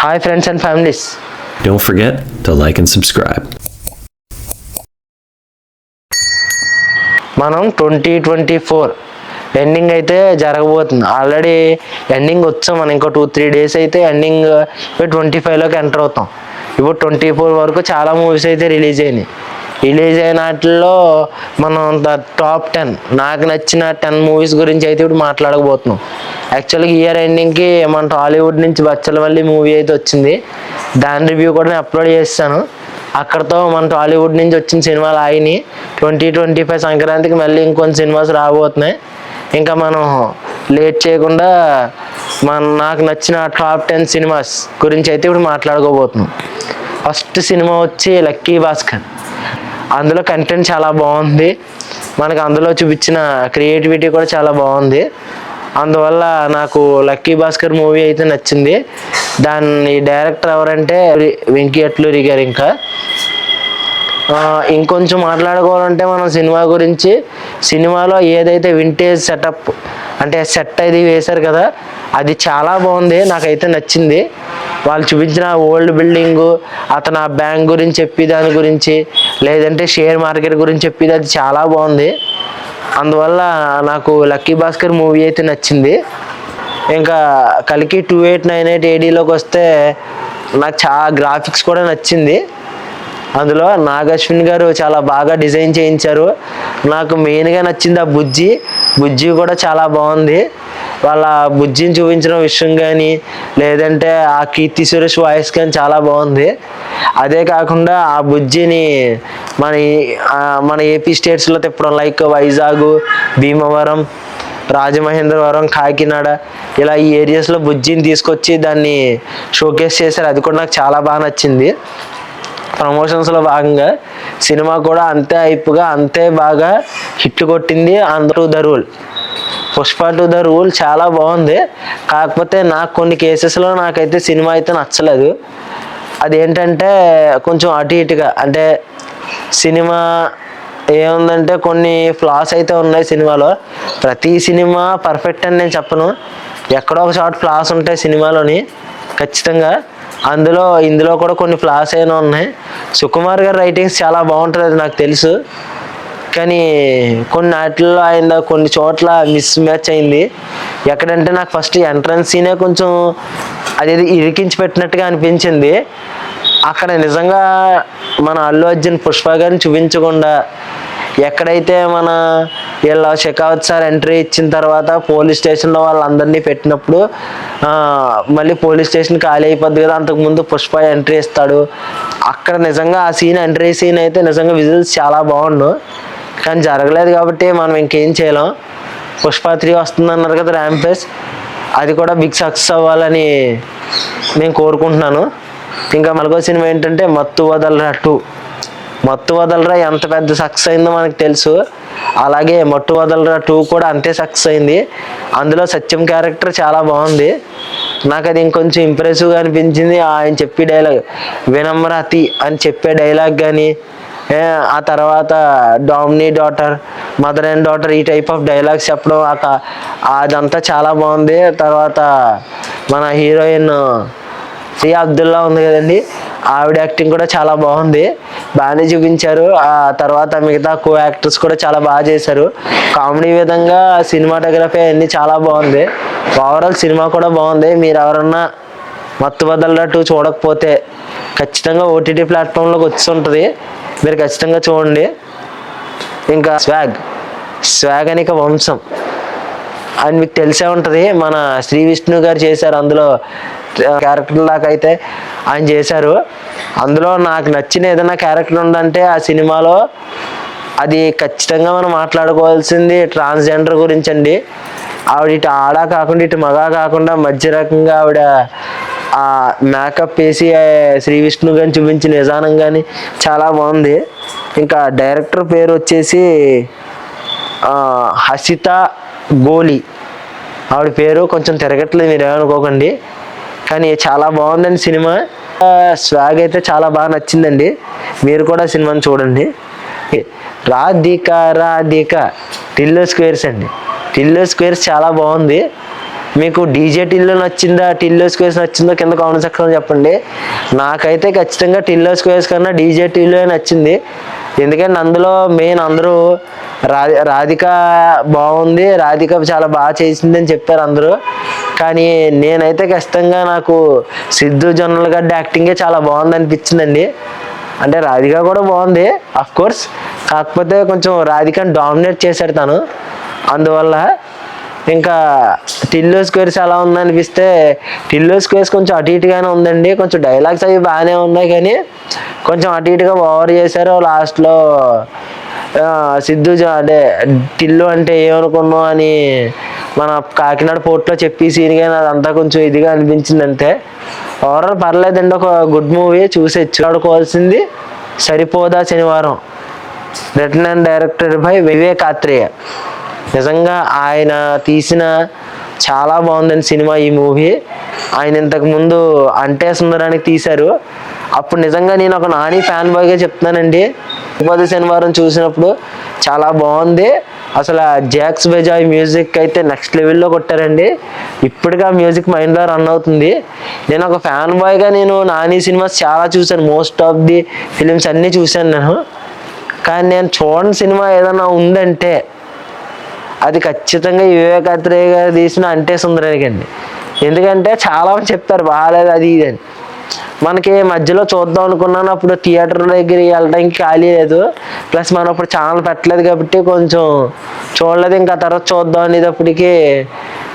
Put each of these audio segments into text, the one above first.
Hi friends and families. Don't forget to like and subscribe. మనం 2024 ending అయితే జరగబోతుంది. Already ending వచ్చాం. మనం ఇంకో 2-3 డేస్ అయితే ఎండింగ్ 25లోకి ఎంటర్ అవుతాం. ఇప్పుడు 24 వరకు చాలా మూవీస్ అయితే రిలీజ్ అయినాయి. రిలీజ్ అయిన వాటిల్లో మనం టాప్ 10 నాకు నచ్చిన 10 మూవీస్ గురించి అయితే ఇప్పుడు మాట్లాడకపోతున్నాం. యాక్చువల్గా ఇయర్ ఎండింగ్కి మన టాలీవుడ్ నుంచి బచ్చలమల్లి మూవీ అయితే వచ్చింది. దాని రివ్యూ కూడా నేను అప్లోడ్ చేస్తాను. అక్కడతో మన టాలీవుడ్ నుంచి వచ్చిన సినిమాలు ఆగినాయి. 2025 సంక్రాంతికి మళ్ళీ ఇంకొన్ని సినిమాస్ రాబోతున్నాయి. ఇంకా మనం లేట్ చేయకుండా నాకు నచ్చిన టాప్ 10 సినిమాస్ గురించి అయితే ఇప్పుడు మాట్లాడుకోబోతున్నాం. ఫస్ట్ సినిమా వచ్చి లక్కీ భాస్కర్. అందులో కంటెంట్ చాలా బాగుంది. మనకు అందులో చూపించిన క్రియేటివిటీ కూడా చాలా బాగుంది. అందువల్ల నాకు లక్కీ భాస్కర్ మూవీ అయితే నచ్చింది. దాన్ని డైరెక్టర్ ఎవరంటే వెంకీ అట్లూరి గారు. ఇంకొంచెం మాట్లాడుకోవాలంటే మనం సినిమా గురించి, సినిమాలో ఏదైతే వింటేజ్ సెటప్ అంటే సెట్ అది వేశారు కదా, అది చాలా బాగుంది. నాకైతే నచ్చింది. వాళ్ళు చూపించిన ఓల్డ్ బిల్డింగు, అతను ఆ బ్యాంక్ గురించి చెప్పి దాని గురించి, లేదంటే షేర్ మార్కెట్ గురించి చెప్పి అది చాలా బాగుంది. అందువల్ల నాకు లక్కీ భాస్కర్ మూవీ అయితే నచ్చింది. ఇంకా కలికి 2898 ADలోకి వస్తే నాకు చాలా గ్రాఫిక్స్ కూడా నచ్చింది. అందులో నాగ్ అశ్విన్ గారు చాలా బాగా డిజైన్ చేయించారు. నాకు మెయిన్గా నచ్చింది ఆ బుజ్జి కూడా చాలా బాగుంది. వాళ్ళ బుజ్జిని చూపించిన విషయం కానీ, లేదంటే ఆ కీర్తి సురేష్ వాయిస్ కానీ చాలా బాగుంది. అదే కాకుండా ఆ బుజ్జిని మన ఏపీ స్టేట్స్లో తిప్పడం, లైక్ వైజాగ్, భీమవరం, రాజమహేంద్రవరం, కాకినాడ, ఇలా ఈ ఏరియాస్లో బుజ్జిని తీసుకొచ్చి దాన్ని షోకేస్ చేశారు. అది కూడా నాకు చాలా బాగా నచ్చింది. ప్రమోషన్స్లో భాగంగా సినిమా కూడా అంతే హైప్గా అంతే బాగా హిట్ కొట్టింది. పుష్ప 2 ద రూల్ చాలా బాగుంది. కాకపోతే నాకు కొన్ని కేసెస్లో నాకైతే సినిమా అయితే నచ్చలేదు. అదేంటంటే కొంచెం అటు ఇటుగా, అంటే సినిమా ఏముందంటే కొన్ని ఫ్లాస్ అయితే ఉన్నాయి సినిమాలో. ప్రతి సినిమా పర్ఫెక్ట్ అని నేను చెప్పను. ఎక్కడో ఒక చోట ఫ్లాస్ ఉంటాయి సినిమాలోని ఖచ్చితంగా. ఇందులో కూడా కొన్ని ఫ్లాస్ అయినా ఉన్నాయి. సుకుమార్ గారి రైటింగ్స్ చాలా బాగుంటుంది, అది నాకు తెలుసు. కానీ కొన్ని వాటిల్లో ఆయన కొన్ని చోట్ల మిస్ మ్యాచ్ అయింది. ఎక్కడంటే నాకు ఫస్ట్ ఎంట్రన్స్ సీనే కొంచెం అదేది ఇరికించి పెట్టినట్టుగా అనిపించింది. అక్కడ నిజంగా మన అల్లు అర్జున్ పుష్ప గారిని చూపించకుండా, ఎక్కడైతే మన వీళ్ళ షెకావత్ సార్ ఎంట్రీ ఇచ్చిన తర్వాత పోలీస్ స్టేషన్లో వాళ్ళందరినీ పెట్టినప్పుడు మళ్ళీ పోలీస్ స్టేషన్ ఖాళీ అయిపోద్ది కదా, అంతకుముందు పుష్ప ఎంట్రీ ఇస్తాడు. అక్కడ నిజంగా ఆ ఎంట్రీ సీన్ అయితే నిజంగా విజువల్స్ చాలా బాగుండు. కానీ జరగలేదు కాబట్టి మనం ఇంకేం చేయలేం. పుష్ప 3 వస్తుందన్నారు కదా, ర్యాంపేజ్, అది కూడా బిగ్ సక్సెస్ అవ్వాలని నేను కోరుకుంటున్నాను. ఇంకా మరొక సినిమా ఏంటంటే మత్తు వదలరా 2. మత్తు వదలరా ఎంత పెద్ద సక్సెస్ అయిందో మనకు తెలుసు. అలాగే మత్తు వదలరా 2 కూడా అంతే సక్సెస్ అయింది. అందులో సత్యం క్యారెక్టర్ చాలా బాగుంది. నాకు అది ఇంకొంచెం ఇంప్రెసివ్గా అనిపించింది. ఆయన చెప్పే డైలాగ్, వినమ్రతి అని చెప్పే డైలాగ్ కానీ, ఆ తర్వాత డామినీ డాటర్, మదర్ అండ్ డాటర్, ఈ టైప్ ఆఫ్ డైలాగ్స్ చెప్పడం, అదంతా చాలా బాగుంది. తర్వాత మన హీరోయిన్ శ్రియా అబ్దుల్లా ఉంది కదండి, ఆవిడ యాక్టింగ్ కూడా చాలా బాగుంది, బాగానే చూపించారు. ఆ తర్వాత మిగతా కో యాక్టర్స్ కూడా చాలా బాగా చేశారు. కామెడీ విధంగా సినిమాటోగ్రఫీ అన్నీ చాలా బాగుంది. ఓవరాల్ సినిమా కూడా బాగుంది. మీరు ఎవరన్నా మత్తు వదలరా 2 చూడకపోతే ఖచ్చితంగా OTT ప్లాట్ఫామ్లోకి వచ్చి ఉంటుంది, మీరు ఖచ్చితంగా చూడండి. ఇంకా స్వాగ్ అని వంశం అని మీకు తెలిసే ఉంటుంది. మన శ్రీ విష్ణు గారు చేశారు అందులో క్యారెక్టర్ లాగా అయితే ఆయన చేశారు. అందులో నాకు నచ్చిన ఏదైనా క్యారెక్టర్ ఉందంటే ఆ సినిమాలో అది ఖచ్చితంగా మనం మాట్లాడుకోవాల్సింది ట్రాన్స్జెండర్ గురించి అండి. ఆవిడ ఇటు ఆడా కాకుండా ఇటు మగా కాకుండా మధ్య రకంగా ఆవిడ ఆ మేకప్ వేసి శ్రీ విష్ణు గారిని చూపించిన విధానం కానీ చాలా బాగుంది. ఇంకా డైరెక్టర్ పేరు వచ్చేసి హసిత గోలి, ఆవిడ పేరు కొంచెం తిరగట్లేదు, మీరు ఏమనుకోకండి. కానీ చాలా బాగుందండి సినిమా. స్వాగ్ అయితే చాలా బాగా నచ్చిందండి. మీరు కూడా సినిమాని చూడండి. రాధిక టిల్లు స్క్వేర్స్ అండి. టిల్లు స్క్వేర్స్ చాలా బాగుంది. మీకు డీజే టిల్లు నచ్చిందా, టిల్లు స్క్వేర్స్ నచ్చిందో కింద కామెంట్ సెక్షన్లో చెప్పండి. నాకైతే ఖచ్చితంగా టిల్లు స్క్వేర్స్ కన్నా డీజే టిల్లు నచ్చింది. ఎందుకంటే అందులో మెయిన్ అందరూ రాధిక బాగుంది, రాధిక చాలా బాగా చేసింది అని చెప్పారు అందరూ. కానీ నేనైతే ఖచ్చితంగా నాకు సిద్ధు జొన్నలగడ్డ యాక్టింగే చాలా బాగుంది అనిపించిందండి. అంటే రాధిక కూడా బాగుంది కోర్స్, కాకపోతే కొంచెం రాధికని డామినేట్ చేశాడు తను. అందువల్ల ఇంకా టిల్లు స్క్వేర్స్ ఎలా ఉందనిపిస్తే టిల్లు స్క్వేర్స్ కొంచెం అటు ఇటుగానే ఉందండి. కొంచెం డైలాగ్స్ అవి బాగానే ఉన్నాయి కానీ కొంచెం అటు ఇటుగా ఓవర్ చేశారు. లాస్ట్లో సిద్ధు అంటే టిల్లు అంటే ఏమనుకున్నావు అని మన కాకినాడ పోర్ట్లో చెప్పి సీన్ కానీ అదంతా కొంచెం ఇదిగా అనిపించింది అంతే. ఓవరాల్ పర్లేదండి, ఒక గుడ్ మూవీ చూసేచ్చు. ఆడుకోవాల్సింది Saripodhaa Sanivaaram, written and directed by Vivek Athreya. నిజంగా ఆయన తీసిన చాలా బాగుందండి సినిమా. ఈ మూవీ ఆయన ఇంతకుముందు అంటే సుందరానికి తీశారు. అప్పుడు నిజంగా నేను ఒక నాని ఫ్యాన్ బాయ్గా చెప్తున్నానండి. సరిపోదా శనివారం చూసినప్పుడు చాలా బాగుంది. అసలు జాక్స్ బెజాయ్ మ్యూజిక్ అయితే నెక్స్ట్ లెవెల్లో కొట్టారండి. ఇప్పటికీ ఆ మ్యూజిక్ మైండ్లో రన్ అవుతుంది. నేను ఒక ఫ్యాన్ బాయ్గా నేను నాని సినిమాస్ చాలా చూశాను, మోస్ట్ ఆఫ్ ది ఫిలిమ్స్ అన్నీ చూశాను నేను. కానీ నేను చూడని సినిమా ఏదైనా ఉందంటే అది ఖచ్చితంగా ఈ వివేక్ ఆత్రేయ గారు తీసిన అంటే సుందరానికి అండి. ఎందుకంటే చాలామంది చెప్తారు బాగాలేదు అది ఇది అని. మనకి మధ్యలో చూద్దాం అనుకున్నాను, అప్పుడు థియేటర్ దగ్గర వెళ్ళడానికి ఖాళీ లేదు, ప్లస్ మనం అప్పుడు ఛానల్ పెట్టలేదు కాబట్టి కొంచెం చూడలేదు. ఇంకా తర్వాత చూద్దాం అనేటప్పటికి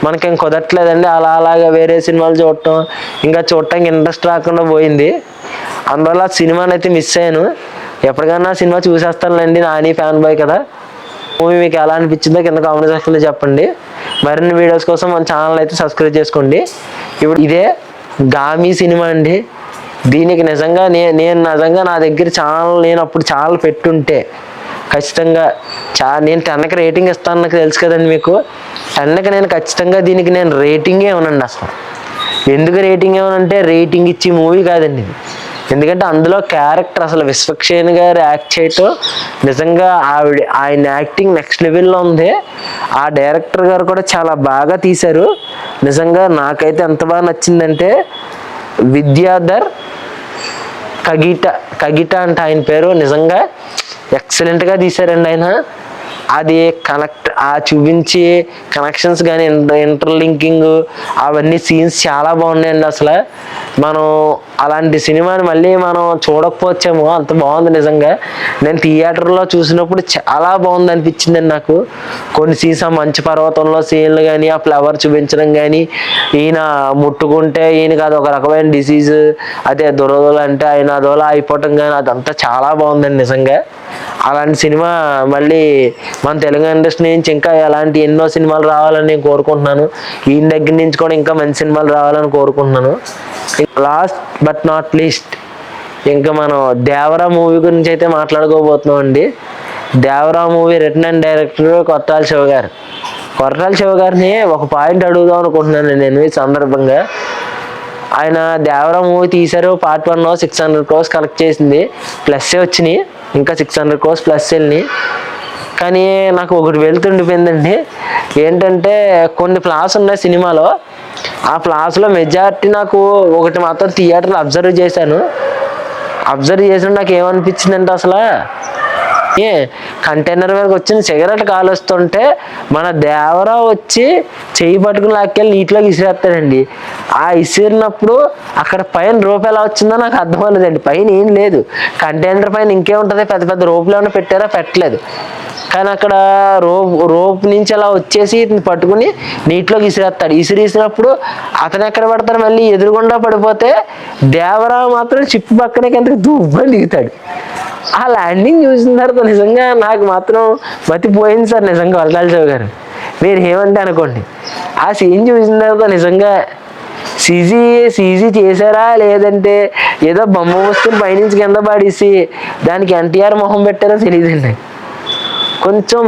మనకేం కుదరట్లేదండి. అలాగా వేరే సినిమాలు చూడటం, ఇంకా చూడటానికి ఇంట్రెస్ట్ రాకుండా పోయింది. అందువల్ల సినిమాని అయితే మిస్ అయ్యాను. ఎప్పటికైనా సినిమా చూసేస్తానులేండి, నాని ఫ్యాన్ బాయ్ కదా. మూవీ మీకు ఎలా అనిపించిందో కింద కామెంట్ సెక్షన్లో చెప్పండి. మరిన్ని వీడియోస్ కోసం మన ఛానల్ అయితే సబ్స్క్రైబ్ చేసుకోండి. ఇప్పుడు ఇదే గామి సినిమా అండి. దీనికి నిజంగా నేను నిజంగా నా దగ్గర నేను అప్పుడు ఛానల్ పెట్టుంటే ఖచ్చితంగా నేను 10కి రేటింగ్ ఇస్తాను, నాకు తెలుసు కదండి మీకు. 10కి నేను ఖచ్చితంగా దీనికి నేను రేటింగే ఇవ్వనండి. అసలు ఎందుకు రేటింగ్ ఇవ్వనంటే రేటింగ్ ఇచ్చి మూవీ కాదండి ఇది. ఎందుకంటే అందులో క్యారెక్టర్ అసలు విశ్వక్షేణ్ గారు యాక్ట్ చేయటం నిజంగా ఆయన యాక్టింగ్ నెక్స్ట్ లెవెల్లో ఉంది. ఆ డైరెక్టర్ గారు కూడా చాలా బాగా తీశారు. నిజంగా నాకైతే ఎంత బాగా నచ్చిందంటే విద్యాధర్ కగిట అంటే ఆయన పేరు. నిజంగా ఎక్సలెంట్గా తీశారండి ఆయన. అది చూపించి కనెక్షన్స్ కానీ ఇంటర్లింకింగ్ అవన్నీ సీన్స్ చాలా బాగున్నాయండి. అసలు మనం అలాంటి సినిమాని మళ్ళీ మనం చూడకపోవచ్చేమో, అంత బాగుంది నిజంగా. నేను థియేటర్లో చూసినప్పుడు చాలా బాగుంది అనిపించిందండి నాకు. కొన్ని సీన్స్ ఆ మంచు పర్వతంలో సీన్లు కానీ, ఆ ఫ్లవర్ చూపించడం కానీ, ఈయన ముట్టుకుంటే ఈయనకి అది ఒక రకమైన డిసీజ్, అదే దురదలు అంటే ఆయన అదోలా అయిపోవటం కానీ అదంతా చాలా బాగుందండి నిజంగా. అలాంటి సినిమా మళ్ళీ మన తెలుగు ఇండస్ట్రీ నుంచి ఇంకా అలాంటి ఎన్నో సినిమాలు రావాలని నేను కోరుకుంటున్నాను. ఈయన దగ్గర నుంచి కూడా ఇంకా మంచి సినిమాలు రావాలని కోరుకుంటున్నాను. లాస్ట్ బట్ నాట్ లీస్ట్ ఇంకా మనం దేవరా మూవీ గురించి అయితే మాట్లాడుకోబోతున్నాం అండి. Devara movie written and director Koratala Siva గారు. కొట్టాల శివ గారిని ఒక పాయింట్ అడుగుదాం అనుకుంటున్నాను నేను ఈ సందర్భంగా. ఆయన దేవరా మూవీ తీశారు, పార్ట్ 1 600 crores కలెక్ట్ చేసింది, ప్లస్ వచ్చినాయి, ఇంకా 600 crores ప్లస్ వెళ్ళినాయి. కానీ నాకు ఒకటి వెళ్తుండిపోయిందండి. ఏంటంటే కొన్ని ఫ్లాస్ ఉన్నాయి సినిమాలో. ఆ ఫ్లాస్లో మెజారిటీ నాకు ఒకటి మాత్రం థియేటర్లో అబ్జర్వ్ చేశాను. నాకు ఏమనిపించిందంటే అసలు కంటైనర్ మీదకి వచ్చిన సిగరెట్ కాలుస్తుంటే మన దేవరా వచ్చి చెయ్యి పట్టుకుని లాక్కెళ్ళి నీటిలోకి విసిరేస్తాడండి. ఆ విసిరినప్పుడు అక్కడ పైన రోప్ ఎలా వచ్చిందో నాకు అర్థం అవ్వలేదండి. పైన ఏం లేదు, కంటైనర్ పైన ఇంకేముంటుంది, పెద్ద పెద్ద రోపులు ఏమైనా పెట్టారా, పెట్టలేదు. కానీ అక్కడ రోప్ నుంచి అలా వచ్చేసి పట్టుకుని నీటిలోకి విసిరేస్తాడు. విసిరేసినప్పుడు అతను ఎక్కడ పడతాడు, మళ్ళీ ఎదురుగుండా పడిపోతే దేవరా మాత్రం చిప్పు పక్కనే కిందకి దుబ్బని దిగుతాడు. ఆ ల్యాండింగ్ చూసిన తర్వాత నిజంగా నాకు మాత్రం మతిపోయింది సార్. నిజంగా కొట్టాల శివ గారు మీరు ఏమంటే అనుకోండి. ఆ సీన్ చూసిన తర్వాత నిజంగా సీజీ చేశారా లేదంటే ఏదో బొమ్మ వస్తువుని పైనుంచి కింద పడేసి దానికి ఎన్టీఆర్ మొహం పెట్టారో తెలియదండి. కొంచెం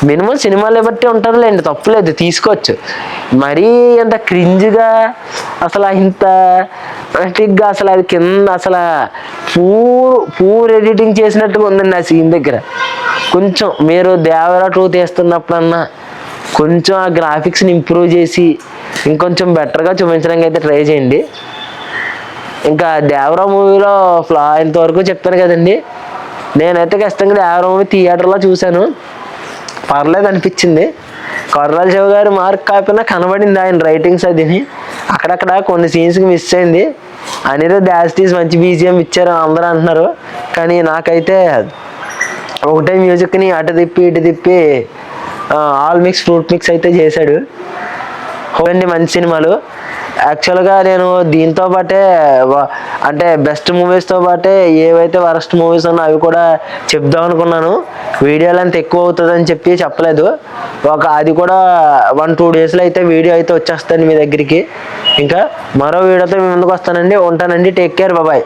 మినిమం సినిమాలు బట్టి ఉంటుందిలేండి, తప్పులేదు, తీసుకోవచ్చు. మరీ అంత క్రింజ్గా అసలు ఇంత గా అసలు అది కింద అసలు పూర్ ఎడిటింగ్ చేసినట్టుగా ఉందండి ఆ సీన్ దగ్గర. కొంచెం మీరు దేవరా 2 తీస్తున్నప్పుడన్నా కొంచెం ఆ గ్రాఫిక్స్ని ఇంప్రూవ్ చేసి ఇంకొంచెం బెటర్గా చూపించడానికి అయితే ట్రై చేయండి. ఇంకా దేవరా మూవీలో ఫ్లా ఇంతవరకు చెప్పాను కదండి. నేనైతే ఖచ్చితంగా దేవరా మూవీ థియేటర్లో చూశాను, పర్లేదు అనిపించింది. కొర్రాల శివ గారి మార్క్ కాకపోయినా కనబడింది ఆయన రైటింగ్స్ అదిని. అక్కడక్కడ కొన్ని సీన్స్కి మిస్ అయింది. అనిరుద్ యాస్టీస్ మంచి బీజిఎం ఇచ్చారు అందరూ అంటున్నారు, కానీ నాకైతే ఒకటే మ్యూజిక్ని అటు తిప్పి ఇటు తిప్పి ఆల్ మిక్స్ ఫ్రూట్ మిక్స్ అయితే చేశాడు. చూడండి మంచి సినిమాలు. యాక్చువల్గా నేను దీంతో పాటే అంటే బెస్ట్ మూవీస్తో పాటే ఏవైతే వరస్ట్ మూవీస్ ఉన్నాయో అవి కూడా చెప్దాం అనుకున్నాను. వీడియోలు అంత ఎక్కువ అవుతుందని చెప్పి చెప్పలేదు. అది కూడా 1-2 డేస్లో అయితే వీడియో అయితే వచ్చేస్తాను మీ దగ్గరికి. ఇంకా మరో వీడియోతో మీ ముందుకు వస్తానండి. ఉంటానండి. Take care, bye.